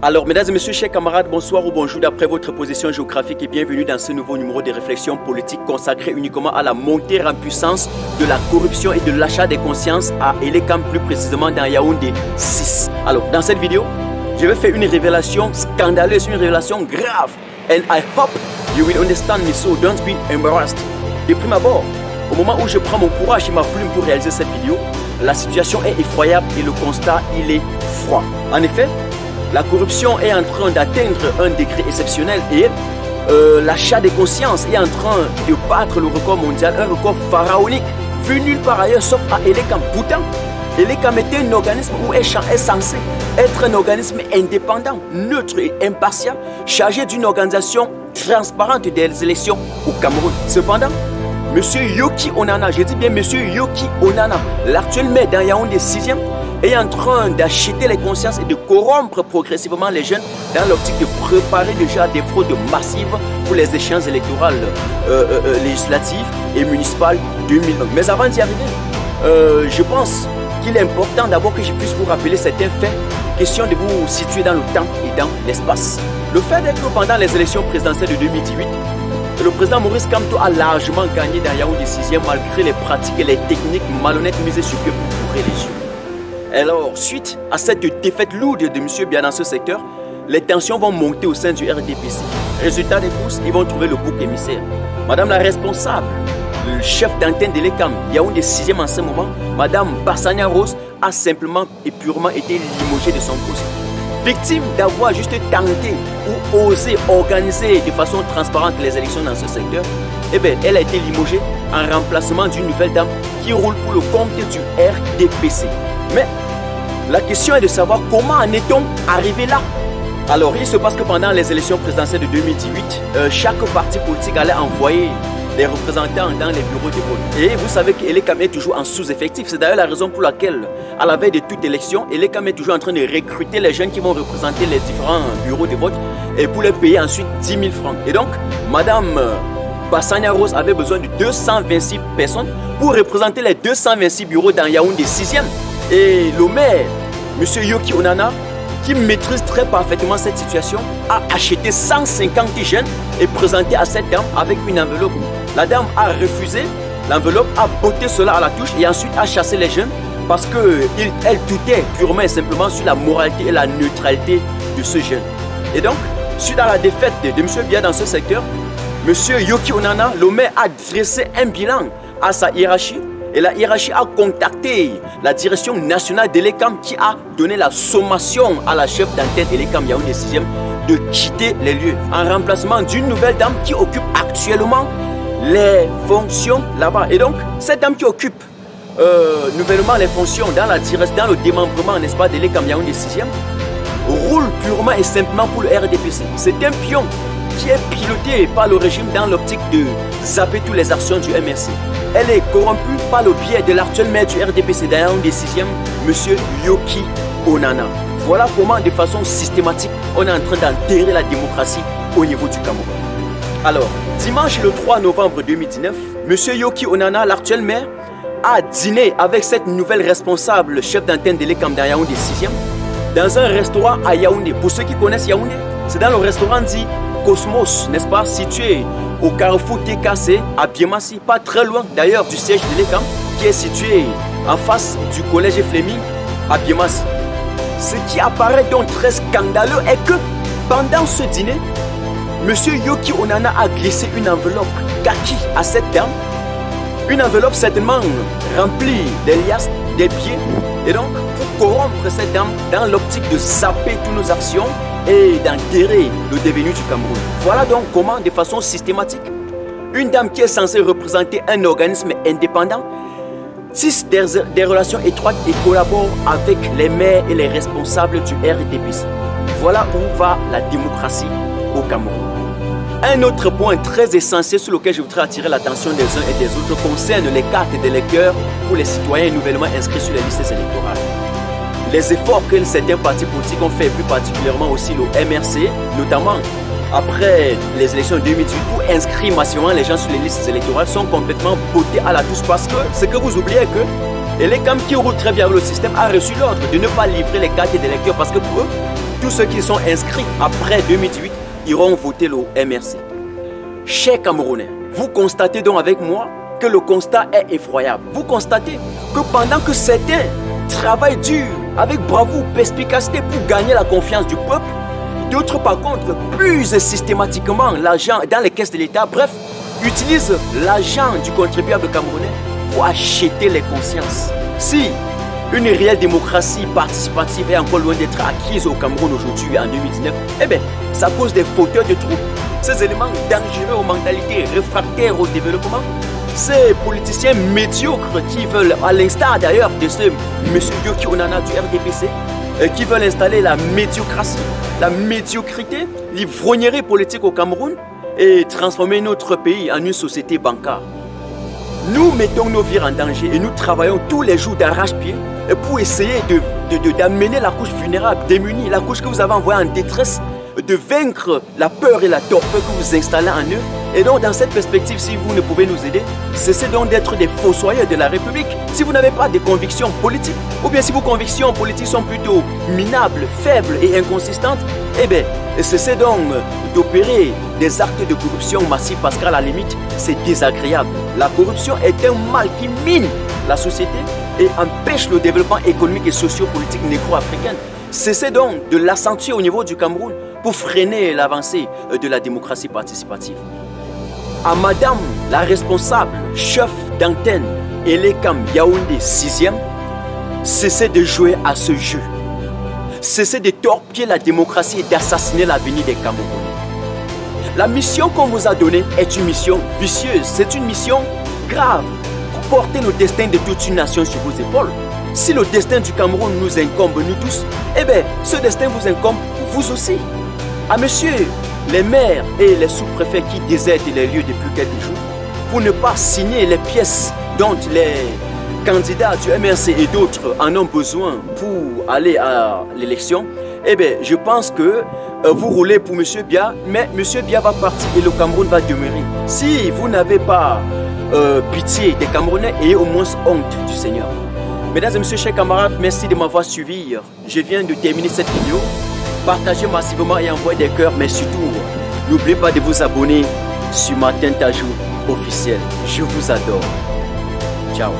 Alors, mesdames et messieurs, chers camarades, bonsoir ou bonjour d'après votre position géographique et bienvenue dans ce nouveau numéro de réflexion politique consacré uniquement à la montée en puissance de la corruption et de l'achat des consciences à Elekam, plus précisément dans Yaoundé 6. Alors, dans cette vidéo, je vais faire une révélation scandaleuse, une révélation grave. And I hope you will understand me, so don't be embarrassed. De prime abord, au moment où je prends mon courage et ma plume pour réaliser cette vidéo, la situation est effroyable et le constat, il est froid. En effet, la corruption est en train d'atteindre un degré exceptionnel et l'achat des consciences est en train de battre le record mondial, un record pharaonique, vu nulle part ailleurs sauf à Elekam. Pourtant, Elekam est un organisme où est censé être un organisme indépendant, neutre et impartial, chargé d'une organisation transparente des élections au Cameroun. Cependant, M. Yoki Onana, je dis bien M. Yoki Onana, l'actuel maire dans Yaoundé 6e, est en train d'acheter les consciences et de corrompre progressivement les jeunes dans l'optique de préparer déjà des fraudes massives pour les échéances électorales législatives et municipales 2020. Mais avant d'y arriver, je pense qu'il est important d'abord que je puisse vous rappeler certains faits, question de vous situer dans le temps et dans l'espace. Le fait est que pendant les élections présidentielles de 2018, le président Maurice Kamto a largement gagné dans Yaoundé 6e malgré les pratiques et les techniques malhonnêtes mises sur pied pour couvrir les yeux. Alors, suite à cette défaite lourde de M. Bia dans ce secteur, les tensions vont monter au sein du RDPC. Résultat des courses, ils vont trouver le bouc émissaire. Madame la responsable, le chef d'antenne de l'ECAM, Yaoundé 6e en ce moment, Madame Bassania Rose, a simplement et purement été limogée de son poste. Victime d'avoir juste tenté ou osé organiser de façon transparente les élections dans ce secteur, eh bien, elle a été limogée en remplacement d'une nouvelle dame qui roule pour le compte du RDPC. Mais la question est de savoir comment en est-on arrivé là. Alors, il se passe que pendant les élections présidentielles de 2018, chaque parti politique allait envoyer des représentants dans les bureaux de vote. Et vous savez qu'Elekam est toujours en sous-effectif. C'est d'ailleurs la raison pour laquelle, à la veille de toute élection, Elekam est toujours en train de recruter les jeunes qui vont représenter les différents bureaux de vote et pour les payer ensuite 10 000 francs. Et donc, Madame Bassania Rose avait besoin de 226 personnes pour représenter les 226 bureaux dans Yaoundé 6e. Et le maire, M. Yoki Onana, qui maîtrise très parfaitement cette situation, a acheté 150 jeunes et présenté à cette dame avec une enveloppe. La dame a refusé l'enveloppe, a botté cela à la touche et ensuite a chassé les jeunes parce qu'elle doutait purement et simplement sur la moralité et la neutralité de ce jeune. Et donc, suite à la défaite de M. Bia dans ce secteur, M. Yoki Onana, le maire, a dressé un bilan à sa hiérarchie. Et la hiérarchie a contacté la direction nationale de l'ECAM qui a donné la sommation à la chef d'antenne de l'ECAM Yaoundé 6e de quitter les lieux en remplacement d'une nouvelle dame qui occupe actuellement les fonctions là-bas. Et donc, cette dame qui occupe nouvellement les fonctions dans le démembrement, n'est-ce pas, de l'ECAM Yaoundé 6e roule purement et simplement pour le RDPC. C'est un pion qui est piloté par le régime dans l'optique de zapper toutes les actions du MRC. Elle est corrompue par le biais de l'actuel maire du RDPC Yaoundé 6e, M. Yoki Onana. Voilà comment, de façon systématique, on est en train d'enterrer la démocratie au niveau du Cameroun. Alors, dimanche le 3 novembre 2019, M. Yoki Onana, l'actuel maire, a dîné avec cette nouvelle responsable chef d'antenne de l'ECAM dans Yaoundé 6e dans un restaurant à Yaoundé. Pour ceux qui connaissent Yaoundé, c'est dans le restaurant dit Cosmos, n'est-ce pas, situé au carrefour TKC à Biemassi, pas très loin d'ailleurs du siège de l'ECAM qui est situé en face du collège Fleming à Biemassi. Ce qui apparaît donc très scandaleux est que pendant ce dîner, M. Yoki Onana a glissé une enveloppe kaki à cette dame, une enveloppe certainement remplie des liasses, des pieds, et donc pour corrompre cette dame dans l'optique de zapper toutes nos actions et d'enterrer le devenu du Cameroun. Voilà donc comment, de façon systématique, une dame qui est censée représenter un organisme indépendant tisse des relations étroites et collabore avec les maires et les responsables du RDPC. Voilà où va la démocratie au Cameroun. Un autre point très essentiel sur lequel je voudrais attirer l'attention des uns et des autres concerne les cartes d'électeurs pour les citoyens nouvellement inscrits sur les listes électorales. Les efforts que certains partis politiques ont fait, plus particulièrement aussi le MRC, notamment après les élections de 2018, pour inscrire massivement les gens sur les listes électorales, sont complètement bottés à la touche parce que ce que vous oubliez est que l'ECAM qui roule très bien le système a reçu l'ordre de ne pas livrer les cartes d'électeurs parce que pour eux, tous ceux qui sont inscrits après 2018 iront voter le MRC. Chers Camerounais, vous constatez donc avec moi que le constat est effroyable. Vous constatez que pendant que certains travaillent dur, avec bravoure, perspicacité pour gagner la confiance du peuple, d'autres par contre puisent systématiquement l'argent dans les caisses de l'État, bref, utilisent l'argent du contribuable camerounais pour acheter les consciences. Si une réelle démocratie participative est encore loin d'être acquise au Cameroun aujourd'hui en 2019, eh bien, ça cause des fauteurs de troubles. Ces éléments dangereux aux mentalités réfractaires au développement, ces politiciens médiocres qui veulent, à l'instar d'ailleurs de ce monsieur Yoki Onana du RDPC, qui veulent installer la médiocratie, la médiocrité, l'ivrognerie politique au Cameroun et transformer notre pays en une société bancaire. Nous mettons nos vies en danger et nous travaillons tous les jours d'arrache-pied pour essayer d'amener la couche vulnérable, démunie, la couche que vous avez envoyée en détresse, de vaincre la peur et la torpeur que vous installez en eux. Et donc dans cette perspective, si vous ne pouvez nous aider, cessez donc d'être des fossoyeurs de la République. Si vous n'avez pas de convictions politiques, ou bien si vos convictions politiques sont plutôt minables, faibles et inconsistantes, eh bien, cessez donc d'opérer des actes de corruption massifs parce qu'à la limite, c'est désagréable. La corruption est un mal qui mine la société et empêche le développement économique et socio-politique négro-africain. Cessez donc de l'accentuer au niveau du Cameroun pour freiner l'avancée de la démocratie participative. À Madame la responsable chef d'antenne Elekam Yaoundé 6e, cessez de jouer à ce jeu. Cessez de torpiller la démocratie et d'assassiner l'avenir des Camerounais. La mission qu'on vous a donnée est une mission vicieuse, c'est une mission grave pour porter le destin de toute une nation sur vos épaules. Si le destin du Cameroun nous incombe, nous tous, eh bien, ce destin vous incombe vous aussi. À monsieur les maires et les sous-préfets qui désertent les lieux depuis quelques jours pour ne pas signer les pièces dont les candidats du MRC et d'autres en ont besoin pour aller à l'élection, eh bien, je pense que vous roulez pour monsieur Bia, mais monsieur Bia va partir et le Cameroun va demeurer. Si vous n'avez pas pitié des Camerounais, ayez au moins honte du Seigneur. Mesdames et messieurs, chers camarades, merci de m'avoir suivi. Je viens de terminer cette vidéo. Partagez massivement et envoyez des cœurs, mais surtout, n'oubliez pas de vous abonner sur ma tente à jour officielle. Je vous adore. Ciao.